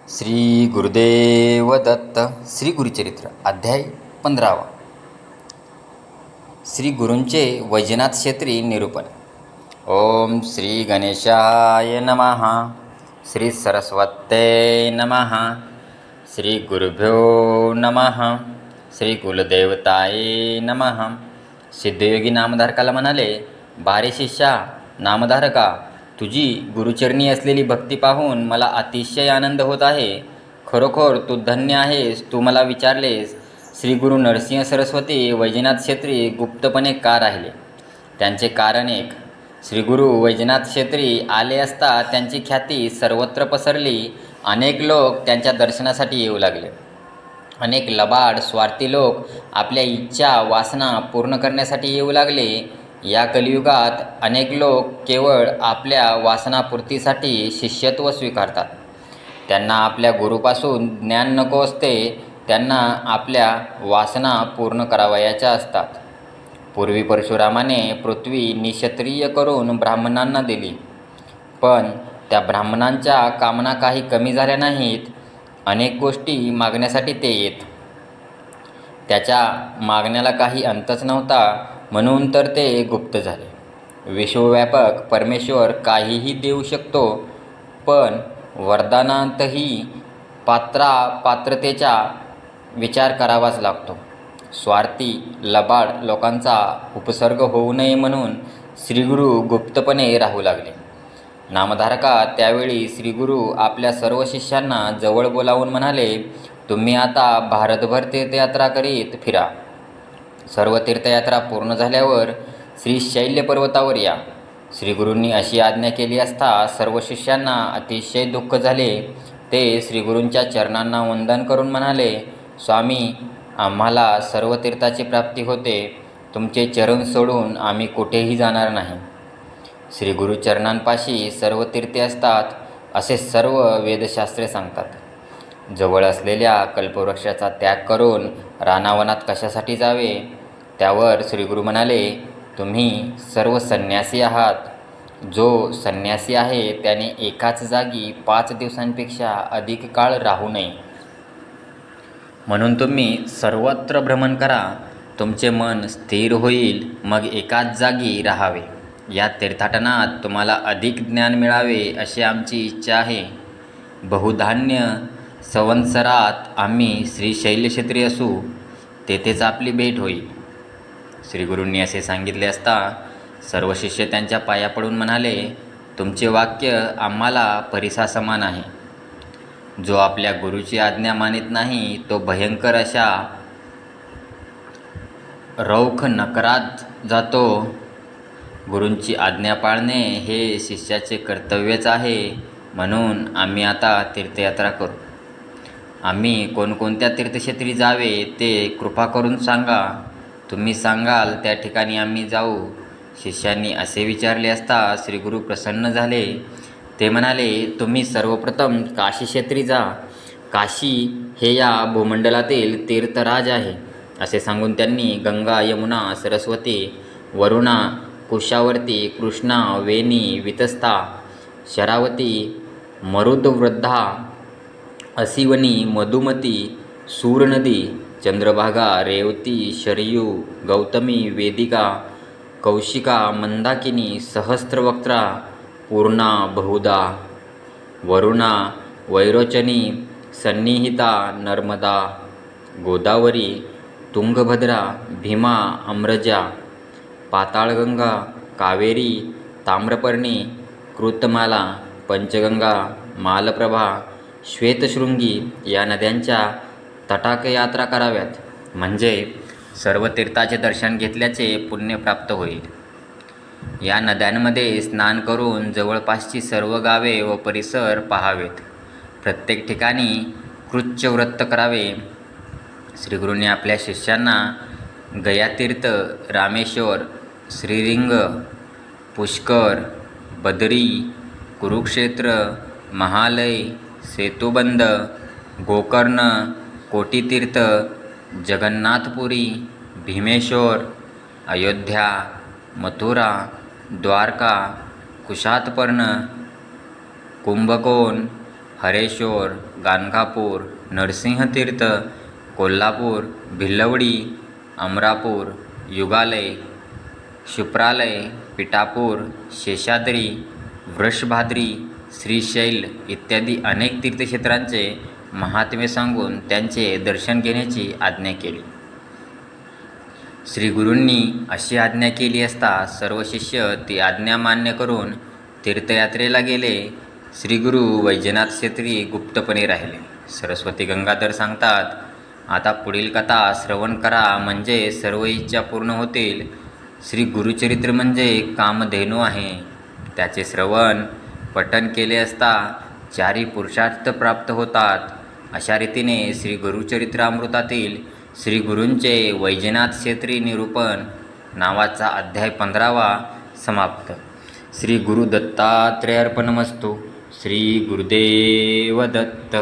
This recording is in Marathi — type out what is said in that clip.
श्री गुरुदेव दत्त. श्री गुरुचरित्र अध्याय 15. श्री गुरूंचे वैजनाथ क्षेत्री निरूपण. ओम श्री गणेशाय नमः. श्री सरस्वते नमः. श्री गुरुभ्यो नमः. श्री कुलदेवताय नमः. सिद्धयोगी नामधारकाला म्हणाले, बारे शिष्या नामधारका, तुझी गुरुचरणी असलेली भक्ती पाहून मला अतिशय आनंद होत आहे. खरोखर तू धन्य आहेस. तू मला विचारलेस, श्री गुरु नरसिंह सरस्वती वैजनाथ क्षेत्री गुप्तपणे का राहिले. त्यांचे कारण एक. श्री गुरु वैजनाथ क्षेत्री आले असता त्यांची ख्याती सर्वत्र पसरली. अनेक लोक त्यांच्या दर्शनासाठी येऊ लागले. अनेक लबाड स्वार्थी लोक आपल्या इच्छा वासना पूर्ण करण्यासाठी येऊ लागले. या कलियुगात अनेक लोक केवळ आपल्या वासनापूर्तीसाठी शिष्यत्व स्वीकारतात. त्यांना आपल्या गुरुपासून ज्ञान नको असते. त्यांना आपल्या वासना पूर्ण करावयाच्या असतात. पूर्वी परशुरामाने पृथ्वी निक्षत्रिय करून ब्राह्मणांना दिली, पण त्या ब्राह्मणांच्या कामना काही कमी झाल्या नाहीत. अनेक गोष्टी मागण्यासाठी ते येत. त्याच्या मागण्याला काही अंतच नव्हता, म्हणून तर ते गुप्त झाले. विश्वव्यापक परमेश्वर काहीही देऊ शकतो, पण वरदानांतही पात्रतेचा विचार करावाच लागतो. स्वार्थी लबाड लोकांचा उपसर्ग होऊ नये म्हणून श्रीगुरू गुप्तपणे राहू लागले. नामधारका, त्यावेळी श्रीगुरू आपल्या सर्व शिष्यांना जवळ बोलावून म्हणाले, तुम्ही आता भारतभर तीर्थयात्रा करीत फिरा. सर्व तीर्थयात्रा पूर्ण झाल्यावर श्री शैल्य पर्वतावर या. श्रीगुरूंनी अशी आज्ञा केली असता सर्व शिष्यांना अतिशय दुःख झाले. ते श्रीगुरूंच्या चरणांना वंदन करून म्हणाले, स्वामी, आम्हाला सर्व तीर्थाची प्राप्ती होते. तुमचे चरण सोडून आम्ही कुठेही जाणार नाही. श्रीगुरू चरणांपाशी सर्व तीर्थे असतात असे सर्व वेदशास्त्रे सांगतात. जवळ असलेल्या कल्पवृक्षाचा त्याग करून रानावनात कशासाठी जावे. त्यावर श्रीगुरू म्हणाले, तुम्ही सर्व संन्यासी आहात. जो संन्यासी आहे त्याने एकाच जागी 5 दिवसांपेक्षा अधिक काळ राहू नये. म्हणून तुम्ही सर्वत्र भ्रमण करा. तुमचे मन स्थिर होईल, मग एकाच जागी राहावे. या तीर्थाटनात तुम्हाला अधिक ज्ञान मिळावे अशी आमची इच्छा आहे. बहुधान्य संवत्सरात आम्ही श्रीशैल्यक्षेत्री असू. तेथेच आपली भेट होईल. श्रीगुरूंनी असे सांगितले असता सर्व शिष्य त्यांच्या पाया पडून म्हणाले, तुमचे वाक्य आम्हाला परिसासमान आहे. जो आपल्या गुरुची आज्ञा मानित नाही तो भयंकर अशा रौख नरकात जातो. गुरूंची आज्ञा पाळणे हे शिष्याचे कर्तव्यच आहे. म्हणून आम्ही आता तीर्थयात्रा करू. आम्ही कोणकोणत्या तीर्थक्षेत्री जावे ते कृपा करून सांगा. तुम्ही सांगाल त्या ठिकाणी आम्ही जाऊ. शिष्यांनी असे विचारले असता श्रीगुरू प्रसन्न झाले. ते म्हणाले, तुम्ही सर्वप्रथम काशी क्षेत्री जा. काशी हे या भूमंडलातील तीर्थराज आहे. असे सांगून त्यांनी गंगा, यमुना, सरस्वती, वरुणा, कुशावर्ती, कृष्णा, वेणी, वितस्ता, शरावती, मरुदवृद्धा, असिवनी, मधुमती, सूरनदी, चंद्रभागा, रेवती, शरयू, गौतमी, वेदिका, कौशिका, मंदाकिनी, सहस्त्रवक्त्रा, पूर्णा, बहुधा, वरुणा, वैरोचनी, सन्निहिता, नर्मदा, गोदावरी, तुंगभद्रा, भीमा, अम्रजा, पाताळगंगा, कावेरी, ताम्रपर्णी, कृतमाला, पंचगंगा, मालप्रभा, श्वेतशृंगी या नद्यांच्या तटाकयात्रा कराव्यात. म्हणजे सर्व तीर्थाचे दर्शन घेतल्याचे पुण्य प्राप्त होईल. या नद्यांमध्ये स्नान करून जवळपासची सर्व गावे व परिसर पाहावेत. प्रत्येक ठिकाणी कृच्छ्रव्रत करावे. श्रीगुरूंनी आपल्या शिष्यांना गयातीर्थ, रामेश्वर, श्रीरिंग, पुष्कर, बदरी, कुरुक्षेत्र, महालय, सेतुबंध, गोकर्ण, कोटीतीर्थ, जगन्नाथपुरी, भीमेश्वर, अयोध्या, मथुरा, द्वारका, कुशातपर्ण, कुंभकोण, हरेश्वर, गाणगापूर, नरसिंहतीर्थ, कोल्हापूर, भिलवडी, अमरापूर, युगालय, शुप्रालय, पिठापूर, शेषाद्री, वृषभाद्री, श्रीशैल इत्यादी अनेक तीर्थक्षेत्रांचे महात्म्य सांगून त्यांचे दर्शन घेण्याची आज्ञा केली. श्रीगुरूंनी अशी आज्ञा केली असता सर्व शिष्य ती आज्ञा मान्य करून तीर्थयात्रेला गेले. श्रीगुरू वैजनाथ क्षेत्री गुप्तपणे राहिले. सरस्वती गंगाधर सांगतात, आता पुढील कथा श्रवण करा म्हणजे सर्व इच्छा पूर्ण होतील. श्री गुरुचरित्र म्हणजे कामधेनू आहे. त्याचे श्रवण पठण केले असता चारी पुरुषार्थ प्राप्त होतात. अशा रीतीने श्री गुरुचरित्रामृतातील श्री गुरूंचे वैजनाथ क्षेत्री निरूपण नावाचा अध्याय 15वा समाप्त. श्री गुरु दत्तात्रेयार्पणमस्तु. श्री गुरुदेव दत्त.